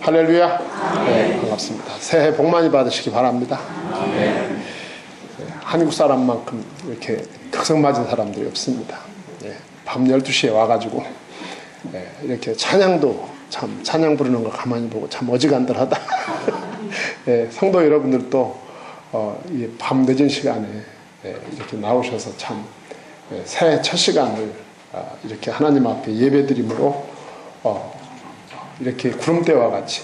할렐루야. 네, 반갑습니다. 새해 복 많이 받으시기 바랍니다. 네, 한국 사람만큼 이렇게 특성 맞은 사람들이 없습니다. 네, 밤 12시에 와가지고 이렇게 찬양도 참 찬양 부르는 거 가만히 보고 참 어지간들하다. 네, 성도 여러분들도 이 밤 늦은 시간에 이렇게 나오셔서 참 새해 첫 시간을 이렇게 하나님 앞에 예배드림으로 이렇게 구름대와 같이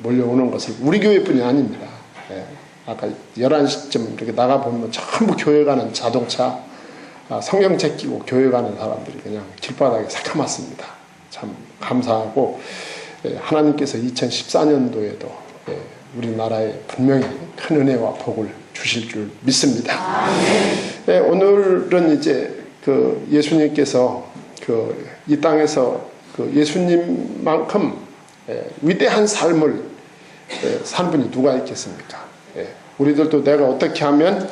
몰려오는 것을 우리 교회뿐이 아닙니다. 아까 11시쯤 이렇게 나가보면 전부 교회 가는 자동차, 성경책 끼고 교회 가는 사람들이 그냥 길바닥에 새카맣습니다. 참 감사하고 하나님께서 2014년도에도 우리나라에 분명히 큰 은혜와 복을 주실 줄 믿습니다. 오늘은 이제 그 예수님께서 이 땅에서 예수님만큼 위대한 삶을 사는 분이 누가 있겠습니까? 우리들도 내가 어떻게 하면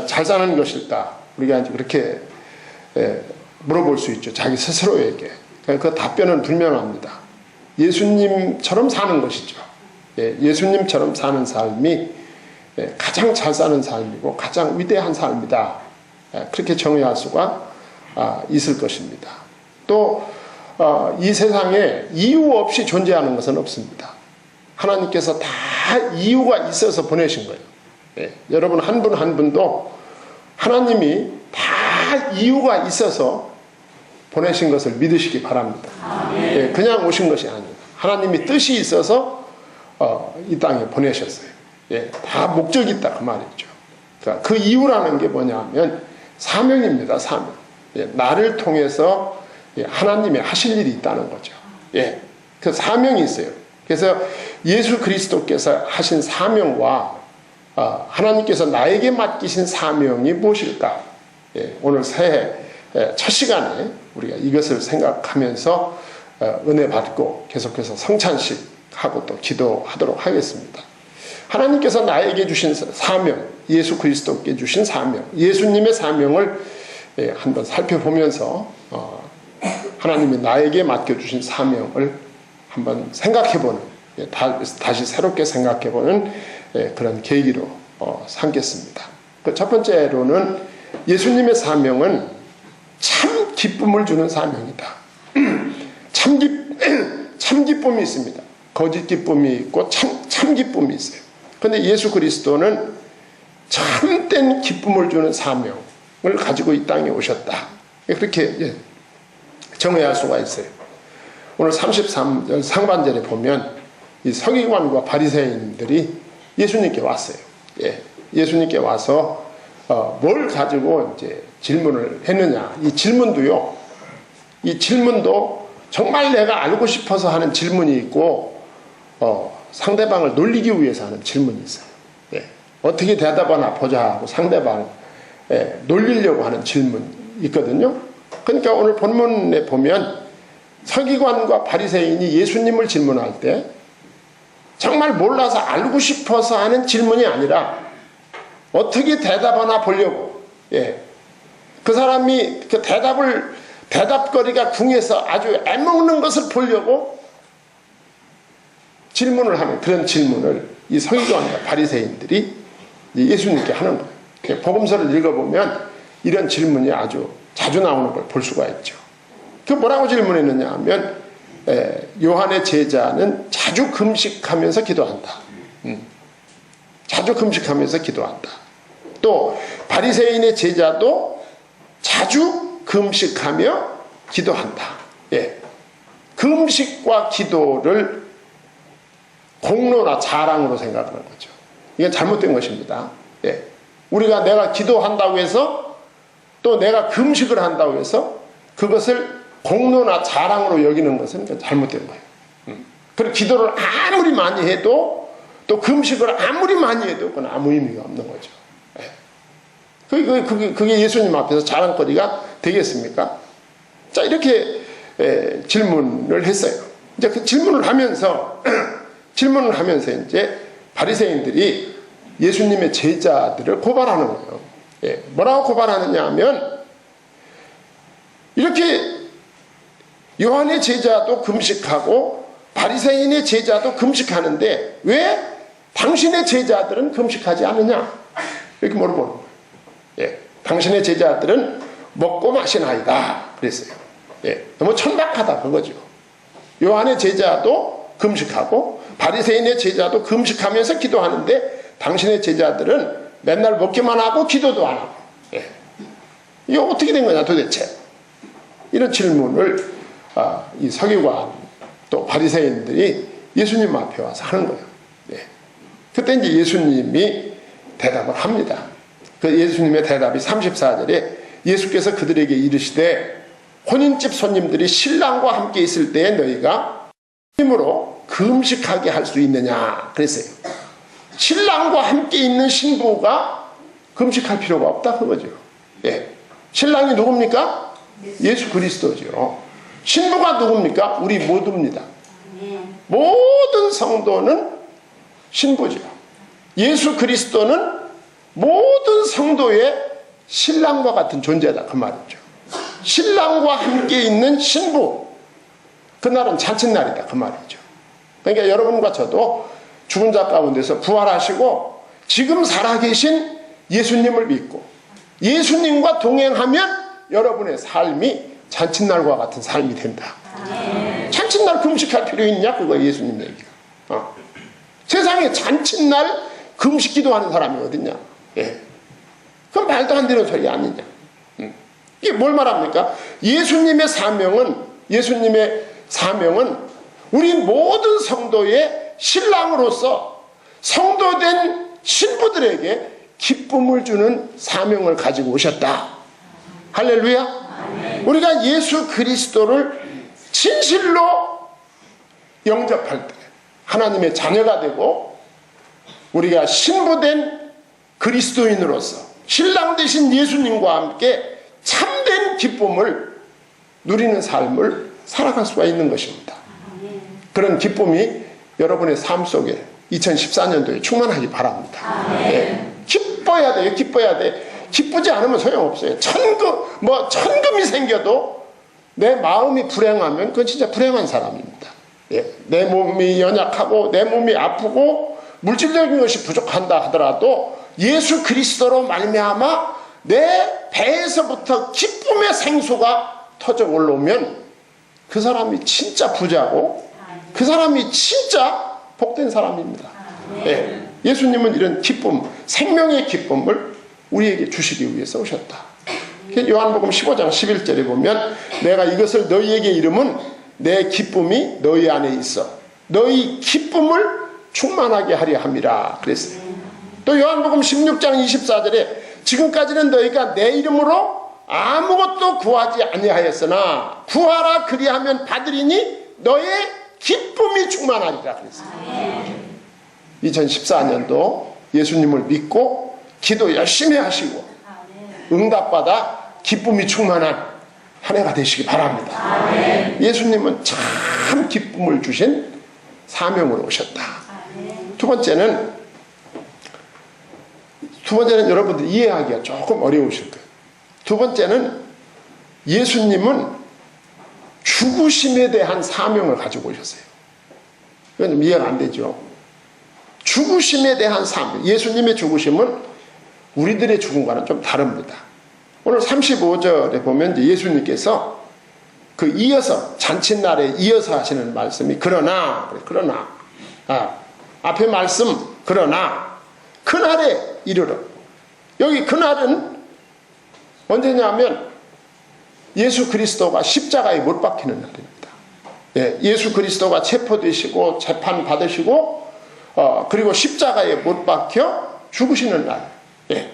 잘 사는 것일까? 우리가 이제 그렇게 물어볼 수 있죠. 자기 스스로에게. 그 답변은 분명합니다. 예수님처럼 사는 것이죠. 예수님처럼 사는 삶이 가장 잘 사는 삶이고 가장 위대한 삶이다. 그렇게 정의할 수가 있을 것입니다. 또 이 세상에 이유 없이 존재하는 것은 없습니다. 하나님께서 다 이유가 있어서 보내신 거예요. 여러분 한 분 한 분도 하나님이 다 이유가 있어서 보내신 것을 믿으시기 바랍니다. 그냥 오신 것이 아닙니다. 하나님이 뜻이 있어서 이 땅에 보내셨어요. 다 목적이 있다 그 말이죠. 그러니까 그 이유라는 게 뭐냐면 사명입니다. 사명. 나를 통해서 하나님이 하실 일이 있다는 거죠. 그 사명이 있어요. 그래서 예수 그리스도께서 하신 사명과 하나님께서 나에게 맡기신 사명이 무엇일까? 오늘 새해 첫 시간에 우리가 이것을 생각하면서 은혜 받고 계속해서 성찬식 하고 또 기도하도록 하겠습니다. 하나님께서 나에게 주신 사명, 예수 그리스도께 주신 사명, 예수님의 사명을 한번 살펴보면서 하나님이 나에게 맡겨주신 사명을 한번 생각해보는, 다시 새롭게 생각해보는 그런 계기로 삼겠습니다. 그 첫 번째로는 예수님의 사명은 참 기쁨을 주는 사명이다. 참 기쁨이 있습니다. 거짓 기쁨이 있고 참 기쁨이 있어요. 그런데 예수 그리스도는 참된 기쁨을 주는 사명을 가지고 이 땅에 오셨다. 그렇게 정의할 수가 있어요. 오늘 33절 상반절에 보면 이 서기관과 바리새인들이 예수님께 왔어요. 예수님께 와서 뭘 가지고 이제 질문을 했느냐. 이 질문도 정말 내가 알고 싶어서 하는 질문이 있고 상대방을 놀리기 위해서 하는 질문이 있어요. 어떻게 대답하나 보자 하고 상대방을 놀리려고 하는 질문이 있거든요. 그러니까 오늘 본문에 보면 서기관과 바리새인이 예수님을 질문할 때 정말 몰라서 알고 싶어서 하는 질문이 아니라 어떻게 대답하나 보려고, 그 사람이 그 대답거리가 궁해서 아주 애먹는 것을 보려고 질문을 하는 그런 질문을 이 서기관과 바리새인들이 예수님께 하는 거예요. 복음서를 읽어보면 이런 질문이 아주 자주 나오는 걸 볼 수가 있죠. 그 뭐라고 질문했느냐 하면 요한의 제자는 자주 금식하면서 기도한다. 자주 금식하면서 기도한다. 또 바리새인의 제자도 자주 금식하며 기도한다. 금식과 기도를 공로나 자랑으로 생각하는 거죠. 이건 잘못된 것입니다. 내가 기도한다고 해서 또 내가 금식을 한다고 해서 그것을 공로나 자랑으로 여기는 것은 잘못된 거예요. 그리고 기도를 아무리 많이 해도 또 금식을 아무리 많이 해도 그건 아무 의미가 없는 거죠. 그게 예수님 앞에서 자랑거리가 되겠습니까? 자, 이렇게 질문을 했어요. 이제 그 질문을 하면서 이제 바리새인들이 예수님의 제자들을 고발하는 거예요. 뭐라고 고발하느냐 하면 이렇게 요한의 제자도 금식하고 바리새인의 제자도 금식하는데 왜 당신의 제자들은 금식하지 않느냐? 이렇게 물어보는 거예요. 예, 당신의 제자들은 먹고 마시나이다 그랬어요. 예, 너무 천박하다 그거죠. 요한의 제자도 금식하고 바리새인의 제자도 금식하면서 기도하는데 당신의 제자들은 맨날 먹기만 하고 기도도 안 하고. 예. 이게 어떻게 된 거냐 도대체? 이런 질문을 이 서기관 또 바리새인들이 예수님 앞에 와서 하는 거예요. 예. 그때 이제 예수님이 대답을 합니다. 그 예수님의 대답이 34절에 예수께서 그들에게 이르시되 혼인집 손님들이 신랑과 함께 있을 때에 너희가 힘으로 금식하게 할 수 있느냐 그랬어요. 신랑과 함께 있는 신부가 금식할 필요가 없다 그거죠. 예. 신랑이 누굽니까? 예수 그리스도죠. 신부가 누굽니까? 우리 모두입니다. 모든 성도는 신부죠. 예수 그리스도는 모든 성도의 신랑과 같은 존재다 그 말이죠. 신랑과 함께 있는 신부, 그날은 잔칫날이다 그 말이죠. 그러니까 여러분과 저도 죽은 자 가운데서 부활하시고 지금 살아계신 예수님을 믿고 예수님과 동행하면 여러분의 삶이 잔칫날과 같은 삶이 된다. 잔칫날 금식할 필요 있냐? 그거 예수님 얘기가. 세상에 잔칫날 금식 기도하는 사람이 어딨냐? 예. 그건 말도 안 되는 소리 아니냐? 이게 뭘 말합니까? 예수님의 사명은 우리 모든 성도의 신랑으로서 성도된 신부들에게 기쁨을 주는 사명을 가지고 오셨다. 할렐루야. 우리가 예수 그리스도를 진실로 영접할 때 하나님의 자녀가 되고 우리가 신부된 그리스도인으로서 신랑 되신 예수님과 함께 참된 기쁨을 누리는 삶을 살아갈 수가 있는 것입니다. 그런 기쁨이 여러분의 삶 속에 2014년도에 충만하기 바랍니다. 네. 기뻐야 돼요. 기뻐야 돼. 기쁘지 않으면 소용없어요. 천금이 생겨도 내 마음이 불행하면 그건 진짜 불행한 사람입니다. 예. 내 몸이 연약하고 내 몸이 아프고 물질적인 것이 부족한다 하더라도 예수 그리스도로 말미암아 내 배에서부터 기쁨의 생수가 터져 올라오면 그 사람이 진짜 부자고 그 사람이 진짜 복된 사람입니다. 예. 예수님은 이런 기쁨, 생명의 기쁨을 우리에게 주시기 위해서 오셨다. 요한복음 15장 11절에 보면 내가 이것을 너희에게 이름은 내 기쁨이 너희 안에 있어 너희 기쁨을 충만하게 하려 함이라 그랬어요. 또 요한복음 16장 24절에 지금까지는 너희가 내 이름으로 아무것도 구하지 아니하였으나 구하라 그리하면 받으리니 너의 기쁨이 충만하리라 그랬어요. 2014년도 예수님을 믿고 기도 열심히 하시고 응답받아 기쁨이 충만한 한 해가 되시기 바랍니다. 예수님은 참 기쁨을 주신 사명으로 오셨다. 두 번째는 여러분들 이해하기가 조금 어려우실 거예요. 두 번째는 예수님은 죽으심에 대한 사명을 가지고 오셨어요. 이건 좀 이해가 안 되죠. 죽으심에 대한 사명. 예수님의 죽으심은 우리들의 죽음과는 좀 다릅니다. 오늘 35절에 보면 예수님께서 그 이어서 잔칫날에 이어서 하시는 말씀이 그러나 앞에 말씀 그러나 그날에 이르러 여기 그날은 언제냐면 예수 그리스도가 십자가에 못 박히는 날입니다. 예, 예수 그리스도가 체포되시고 재판 받으시고 그리고 십자가에 못 박혀 죽으시는 날. 예.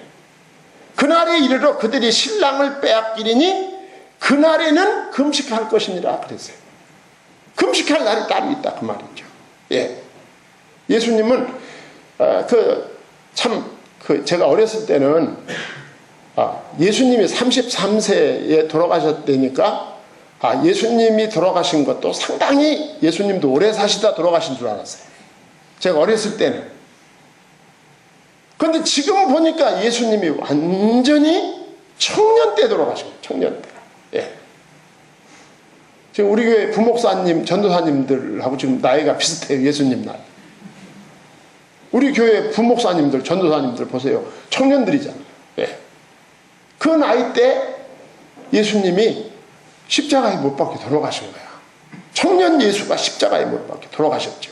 그날에 이르러 그들이 신랑을 빼앗기리니 그날에는 금식할 것이니라 그랬어요. 금식할 날이 따로 있다 그 말이죠. 예. 예수님은 제가 어렸을 때는 예수님이 33세에 돌아가셨다니까 예수님이 돌아가신 것도 상당히 예수님도 오래 사시다 돌아가신 줄 알았어요. 제가 어렸을 때는. 그런데 지금 보니까 예수님이 완전히 청년 때 돌아가신 거예요. 청년 때. 예. 지금 우리 교회 부목사님, 전도사님들하고 지금 나이가 비슷해요. 예수님 나이. 우리 교회 부목사님들, 전도사님들 보세요. 청년들이잖아요. 예. 그 나이 때 예수님이 십자가에 못 박혀 돌아가신 거야. 청년 예수가 십자가에 못 박혀 돌아가셨죠.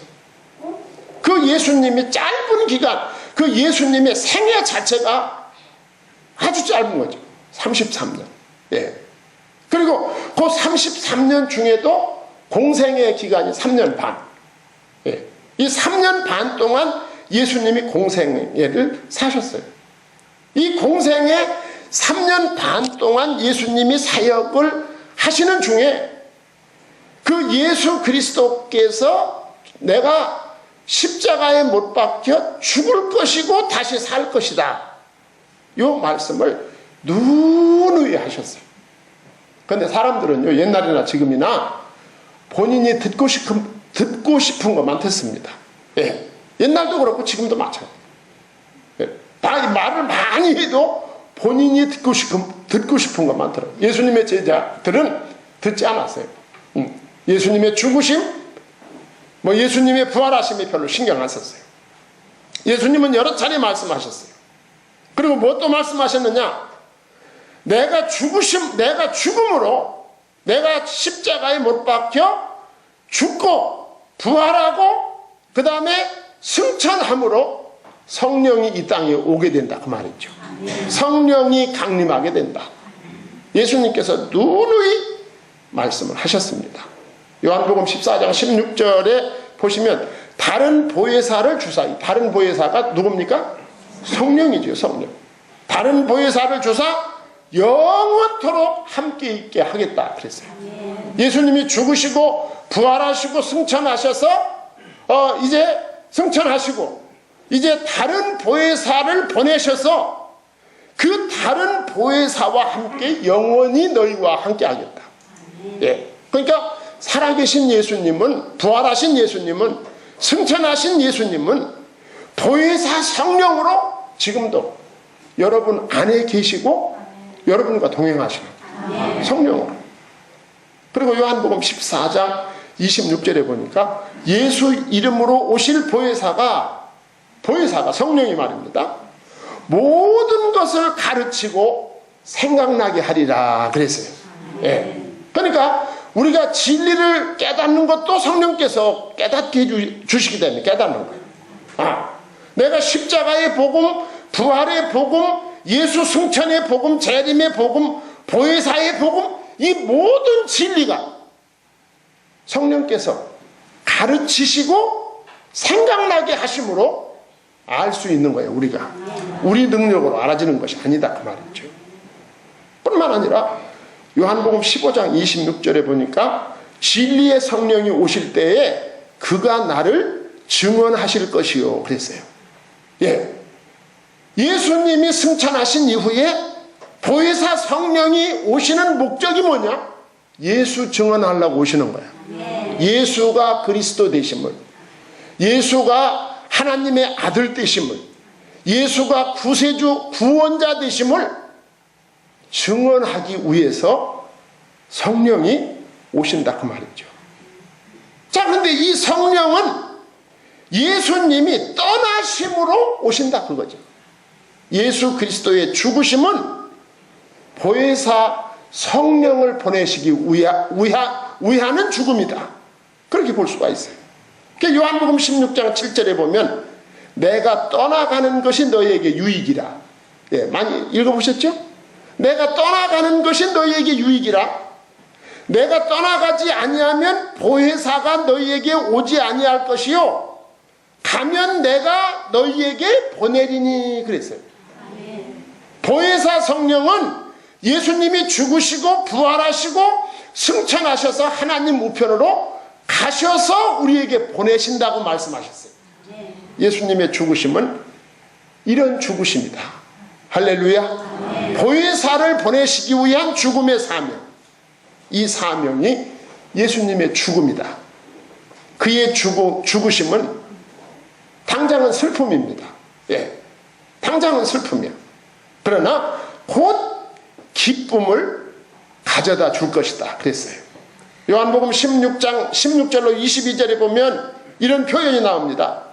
그 예수님이 짧은 기간, 그 예수님의 생애 자체가 아주 짧은 거죠. 33년. 예. 그리고 그 33년 중에도 공생의 기간이 3년 반. 예. 이 3년 반 동안 예수님이 공생애를 사셨어요. 이 공생애 3년 반 동안 예수님이 사역을 하시는 중에 그 예수 그리스도께서 내가 십자가에 못 박혀 죽을 것이고 다시 살 것이다. 이 말씀을 누누이 하셨어요. 그런데 사람들은요, 옛날이나 지금이나 본인이 듣고 싶은 것만 듣습니다. 예. 옛날도 그렇고 지금도 마찬가지예요. 예. 다 말을 많이 해도 본인이 듣고 싶은 것만 들어요. 예수님의 제자들은 듣지 않았어요. 예수님의 죽으심, 예수님의 부활하심에 별로 신경 안 썼어요. 예수님은 여러 차례 말씀하셨어요. 그리고 무엇도 말씀하셨느냐? 내가 죽음으로, 내가 십자가에 못 박혀 죽고 부활하고 그 다음에 승천함으로 성령이 이 땅에 오게 된다. 그 말이죠. 성령이 강림하게 된다. 예수님께서 누누이 말씀을 하셨습니다. 요한복음 14장 16절에 보시면 다른 보혜사를 주사, 다른 보혜사가 누굽니까? 성령이죠. 성령. 다른 보혜사를 주사 영원토록 함께 있게 하겠다 그랬어요. 예수님이 죽으시고 부활하시고 승천하셔서 이제 승천하시고 이제 다른 보혜사를 보내셔서 그 다른 보혜사와 함께 영원히 너희와 함께 하겠다. 예. 그러니까 살아계신 예수님은, 부활하신 예수님은, 승천하신 예수님은 보혜사 성령으로 지금도 여러분 안에 계시고 여러분과 동행하시는 성령으로. 그리고 요한복음 14장 26절에 보니까 예수 이름으로 오실 보혜사가 성령이 말입니다. 모든 것을 가르치고 생각나게 하리라 그랬어요. 예. 그러니까 우리가 진리를 깨닫는 것도 성령께서 깨닫게 주시기 때문에 깨닫는 거예요. 내가 십자가의 복음, 부활의 복음, 예수 승천의 복음, 재림의 복음, 보혜사의 복음, 이 모든 진리가 성령께서 가르치시고 생각나게 하심으로 알 수 있는 거예요. 우리가 우리 능력으로 알아지는 것이 아니다 그 말이죠. 뿐만 아니라 요한복음 15장 26절에 보니까 진리의 성령이 오실 때에 그가 나를 증언하실 것이요 그랬어요. 예. 예수님이 승천하신 이후에 보혜사 성령이 오시는 목적이 뭐냐? 예수 증언하려고 오시는 거야. 예수가 그리스도 되심을, 예수가 하나님의 아들 되심을, 예수가 구세주 구원자 되심을 증언하기 위해서 성령이 오신다 그 말이죠. 자, 그런데 이 성령은 예수님이 떠나심으로 오신다 그거죠. 예수 그리스도의 죽으심은 보혜사 성령을 보내시기 위하는 죽음이다. 그렇게 볼 수가 있어요. 요한복음 16장 7절에 보면 내가 떠나가는 것이 너희에게 유익이라. 예, 많이 읽어보셨죠? 내가 떠나가는 것이 너희에게 유익이라. 내가 떠나가지 아니하면 보혜사가 너희에게 오지 아니할 것이요 가면 내가 너희에게 보내리니 그랬어요. 보혜사 성령은 예수님이 죽으시고 부활하시고 승천하셔서 하나님 우편으로 가셔서 우리에게 보내신다고 말씀하셨어요. 예수님의 죽으심은 이런 죽으심이다. 할렐루야. 보혜사를 보내시기 위한 죽음의 사명, 이 사명이 예수님의 죽음이다. 그의 죽으심은 당장은 슬픔입니다. 예, 당장은 슬픔이야. 그러나 곧 기쁨을 가져다 줄 것이다 그랬어요. 요한복음 16장 16절로 22절에 보면 이런 표현이 나옵니다.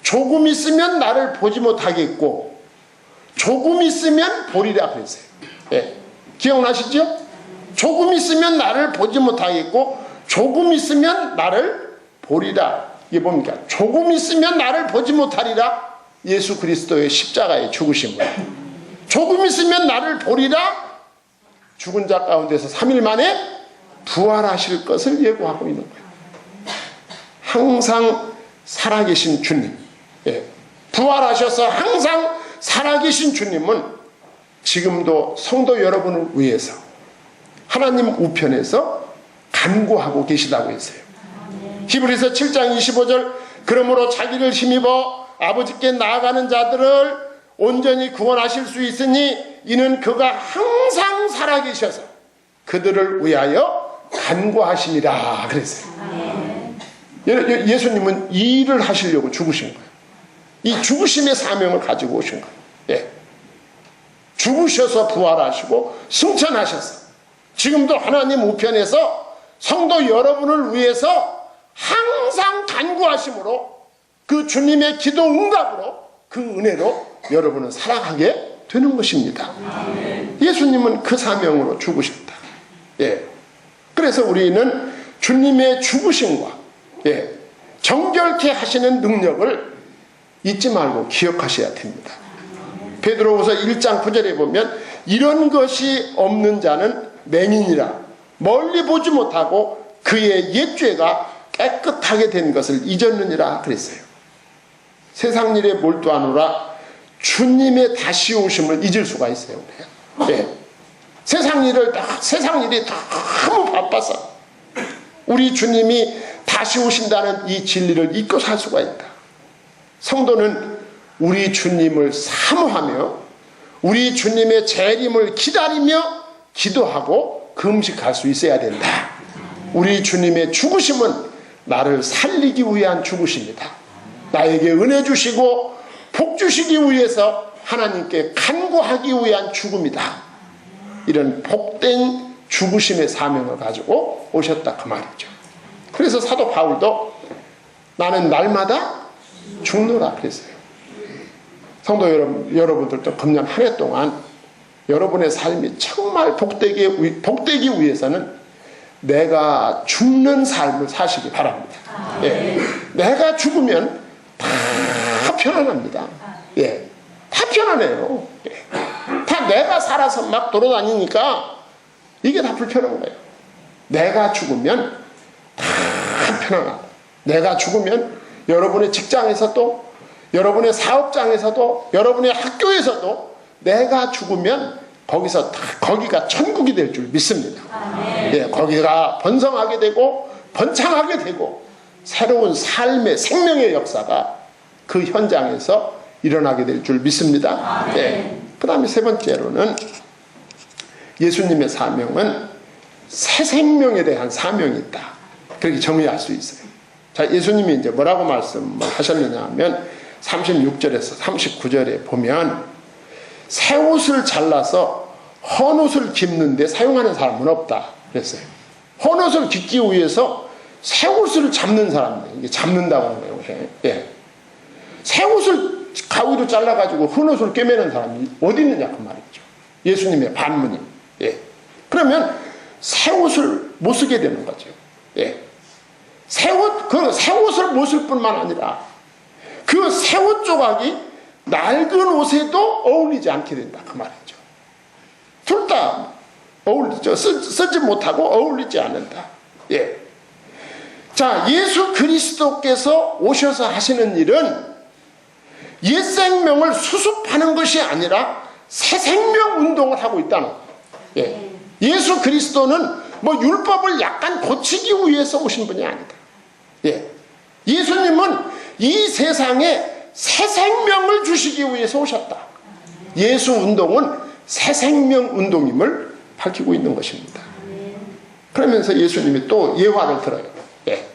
조금 있으면 나를 보지 못하겠고 조금 있으면 보리라 그랬어요. 예. 기억나시죠? 조금 있으면 나를 보지 못하겠고 조금 있으면 나를 보리라. 이게 뭡니까? 조금 있으면 나를 보지 못하리라. 예수 그리스도의 십자가의 죽으심을. 조금 있으면 나를 보리라. 죽은 자 가운데서 3일 만에 부활하실 것을 예고하고 있는 거예요. 항상 살아계신 주님, 예. 부활하셔서 항상 살아계신 주님은 지금도 성도 여러분을 위해서 하나님 우편에서 간구하고 계시다고 했어요. 히브리서 7장 25절 그러므로 자기를 힘입어 아버지께 나아가는 자들을 온전히 구원하실 수 있으니 이는 그가 항상 살아계셔서 그들을 위하여 간구하심이라 그랬어요. 예수님은 이 일을 하시려고 죽으신 거예요. 이 죽으심의 사명을 가지고 오신 거예요. 예. 죽으셔서 부활하시고 승천하셔서 지금도 하나님 우편에서 성도 여러분을 위해서 항상 간구하심으로 그 주님의 기도 응답으로 그 은혜로 여러분은 살아가게 되는 것입니다. 예수님은 그 사명으로 죽으셨다. 예. 그래서 우리는 주님의 죽으심과 예. 정결케 하시는 능력을 잊지 말고 기억하셔야 됩니다. 베드로후서 1장 9절에 보면 이런 것이 없는 자는 맹인이라 멀리 보지 못하고 그의 옛죄가 깨끗하게 된 것을 잊었느니라 그랬어요. 세상 일에 몰두하노라 주님의 다시 오심을 잊을 수가 있어요. 네. 세상 일이 너무 바빠서 우리 주님이 다시 오신다는 이 진리를 잊고 살 수가 있다. 성도는 우리 주님을 사모하며 우리 주님의 재림을 기다리며 기도하고 금식할 수 있어야 된다. 우리 주님의 죽으심은 나를 살리기 위한 죽으심이다. 나에게 은혜 주시고 복 주시기 위해서 하나님께 간구하기 위한 죽음이다. 이런 복된 죽으심의 사명을 가지고 오셨다 그 말이죠. 그래서 사도 바울도 나는 날마다 죽노라 그랬어요. 성도 여러분들도 금년 한 해 동안 여러분의 삶이 정말 복되기 위해서는 내가 죽는 삶을 사시기 바랍니다. 예. 내가 죽으면 다 편안합니다. 예. 다 편안해요. 예. 다 내가 살아서 막 돌아다니니까 이게 다 불편한 거예요. 내가 죽으면 다 편안하다. 내가 죽으면 여러분의 직장에서도 여러분의 사업장에서도 여러분의 학교에서도 내가 죽으면 거기가 천국이 될 줄 믿습니다. 예, 거기가 번성하게 되고 번창하게 되고 새로운 삶의 생명의 역사가 그 현장에서 일어나게 될 줄 믿습니다. 예. 그 다음에 세 번째로는 예수님의 사명은 새 생명에 대한 사명이 있다. 그렇게 정의할 수 있어요. 자, 예수님이 이제 뭐라고 말씀을 하셨느냐 하면 36절에서 39절에 보면 새 옷을 잘라서 헌 옷을 깁는데 사용하는 사람은 없다 그랬어요. 헌 옷을 깁기 위해서 새 옷을 잡는 사람들, 이게 잡는다고 하는 거예요. 예. 새 옷을 가위로 잘라가지고 헌 옷을 꿰매는 사람이 어디 있느냐 그 말이죠. 예수님의 반문이. 예. 그러면 새 옷을 못 쓰게 되는 거죠. 예. 새 옷을 못 쓸 뿐만 아니라 그 새 옷 조각이 낡은 옷에도 어울리지 않게 된다 그 말이죠. 둘 다 어울리죠. 쓰지 못하고 어울리지 않는다. 예. 자, 예수 그리스도께서 오셔서 하시는 일은 옛 생명을 수습하는 것이 아니라 새 생명 운동을 하고 있다는 거예요. 예. 예수 그리스도는 뭐 율법을 약간 고치기 위해서 오신 분이 아니다. 예. 예수님은 이 세상에 새 생명을 주시기 위해서 오셨다. 예수 운동은 새 생명 운동임을 밝히고 있는 것입니다. 그러면서 예수님이 또 예화를 들어요. 예.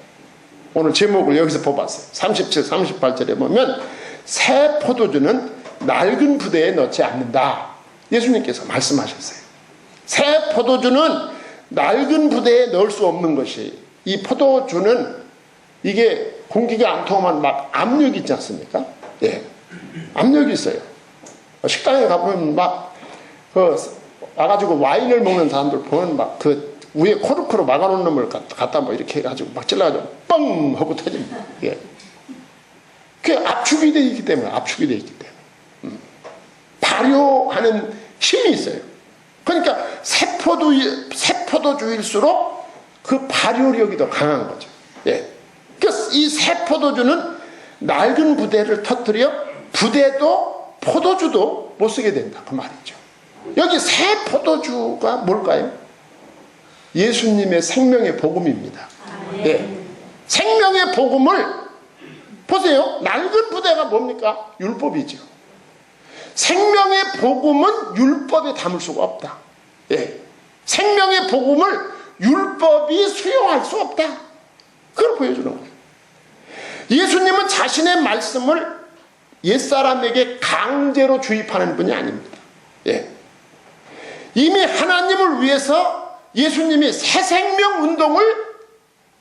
오늘 제목을 여기서 뽑았어요. 37, 38절에 보면 새 포도주는 낡은 부대에 넣지 않는다. 예수님께서 말씀하셨어요. 새 포도주는 낡은 부대에 넣을 수 없는 것이, 이 포도주는 이게 공기가 안 통하면 막 압력이 있지 않습니까? 예. 압력이 있어요. 식당에 가보면 막, 와가지고 와인을 먹는 사람들 보면 막 위에 코르크로 막아놓은 놈을 갖다 뭐 이렇게 해가지고 막 찔러가지고 뻥! 하고 터집니다. 예. 그게 압축이 되어 있기 때문에, 발효하는 힘이 있어요. 그러니까 새 포도주일수록 그 발효력이 더 강한 거죠. 예. 그래서 이 새 포도주는 낡은 부대를 터뜨려 부대도 포도주도 못 쓰게 된다. 그 말이죠. 여기 새 포도주가 뭘까요? 예수님의 생명의 복음입니다. 예. 생명의 복음을 보세요. 낡은 부대가 뭡니까? 율법이죠. 생명의 복음은 율법에 담을 수가 없다. 예. 생명의 복음을 율법이 수용할 수 없다. 그걸 보여주는 거예요. 예수님은 자신의 말씀을 옛사람에게 강제로 주입하는 분이 아닙니다. 예. 이미 하나님을 위해서 예수님이 새 생명 운동을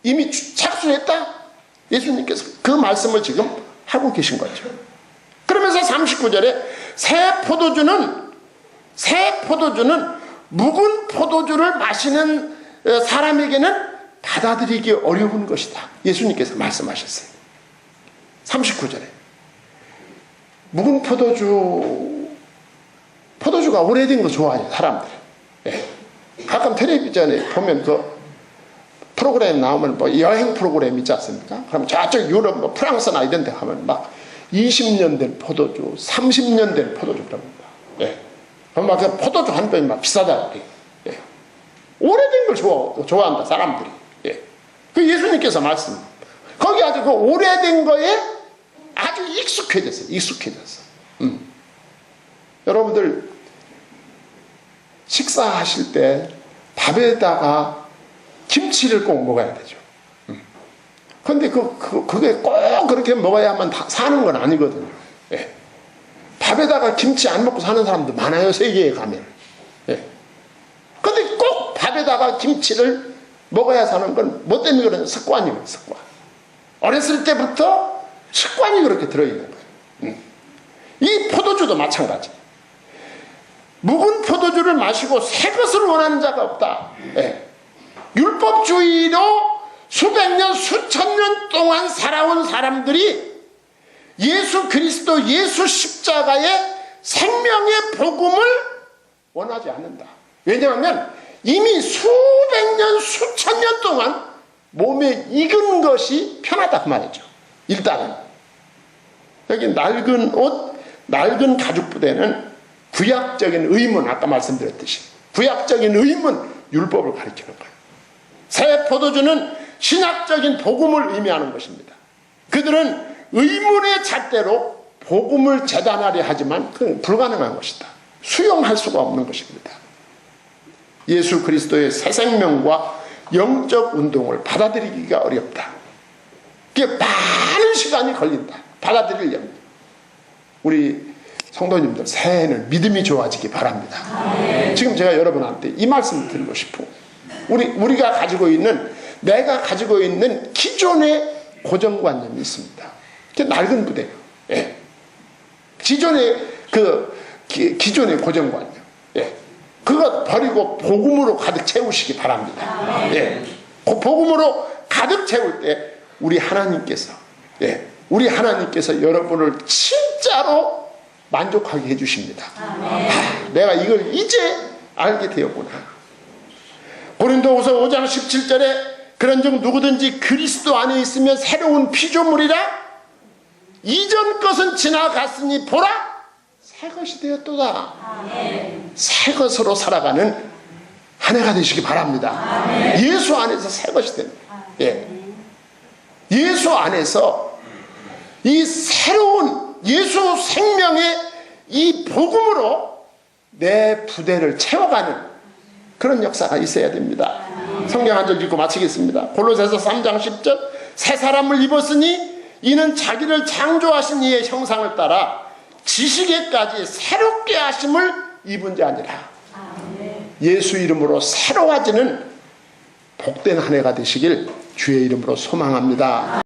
이미 착수했다. 예수님께서 그 말씀을 지금 하고 계신 거죠. 그러면서 39절에 새 포도주는 묵은 포도주를 마시는 사람에게는 받아들이기 어려운 것이다. 예수님께서 말씀하셨어요. 39절에 묵은 포도주가 오래된 거 좋아해요, 사람들. 예. 가끔 텔레비전에 보면 그 프로그램 나오면 뭐 여행 프로그램 있지 않습니까? 그럼 저쪽 유럽, 뭐 프랑스나 이런 데 가면 막 20년 된 포도주, 30년 된 포도주 그럽니다. 예. 그럼 막 그 포도주 한 병이 막 비싸다. 예. 오래된 걸 좋아한다, 사람들이. 예. 그 예수님께서 말씀. 거기 아주 그 오래된 거에 아주 익숙해졌어. 여러분들, 식사하실 때 밥에다가 김치를 꼭 먹어야 되죠. 그런데 그게 꼭 그렇게 먹어야만 사는 건 아니거든요. 예. 밥에다가 김치 안 먹고 사는 사람도 많아요, 세계에 가면. 예. 그런데 꼭 밥에다가 김치를 먹어야 사는 건 뭐 때문에 그러냐? 습관이에요, 습관. 어렸을 때부터 습관이 그렇게 들어있는 거예요. 이 포도주도 마찬가지. 묵은 포도주를 마시고 새 것을 원하는 자가 없다. 예. 율법주의로 수백 년, 수천 년 동안 살아온 사람들이 예수 그리스도, 예수 십자가의 생명의 복음을 원하지 않는다. 왜냐하면 이미 수백 년, 수천 년 동안 몸에 익은 것이 편하다 그 말이죠. 일단은 여기 낡은 옷, 낡은 가죽 부대는 구약적인 의문, 아까 말씀드렸듯이 구약적인 의문, 율법을 가리키는 거예요. 새 포도주는 신학적인 복음을 의미하는 것입니다. 그들은 의문의 잣대로 복음을 재단하려 하지만 그건 불가능한 것이다. 수용할 수가 없는 것입니다. 예수 그리스도의 새 생명과 영적 운동을 받아들이기가 어렵다. 그게 많은 시간이 걸린다. 받아들이려면. 우리 성도님들 새해에는 믿음이 좋아지기 바랍니다. 지금 제가 여러분한테 이 말씀을 드리고 싶어. 우리가 가지고 있는, 내가 가지고 있는 기존의 고정관념이 있습니다. 그게 낡은 부대예요. 예. 기존의 기존의 고정관념. 예. 그거 버리고 복음으로 가득 채우시기 바랍니다. 예. 복음으로 가득 채울 때 우리 하나님께서 여러분을 진짜로 만족하게 해주십니다. 내가 이걸 이제 알게 되었구나. 고린도후서 5장 17절에 그런즉 누구든지 그리스도 안에 있으면 새로운 피조물이라 이전 것은 지나갔으니 보라 새 것이 되었도다. 새 것으로 살아가는 한 해가 되시기 바랍니다. 예수 안에서 새 것이 됩니다. 예. 예수 안에서 이 새로운 예수 생명의 이 복음으로 내 부대를 채워가는 그런 역사가 있어야 됩니다. 성경 한 절 읽고 마치겠습니다. 골로새서 3장 10절 새 사람을 입었으니 이는 자기를 창조하신 이의 형상을 따라 지식에까지 새롭게 하심을 입은 자 아니라. 예수 이름으로 새로워지는 복된 한 해가 되시길 주의 이름으로 소망합니다.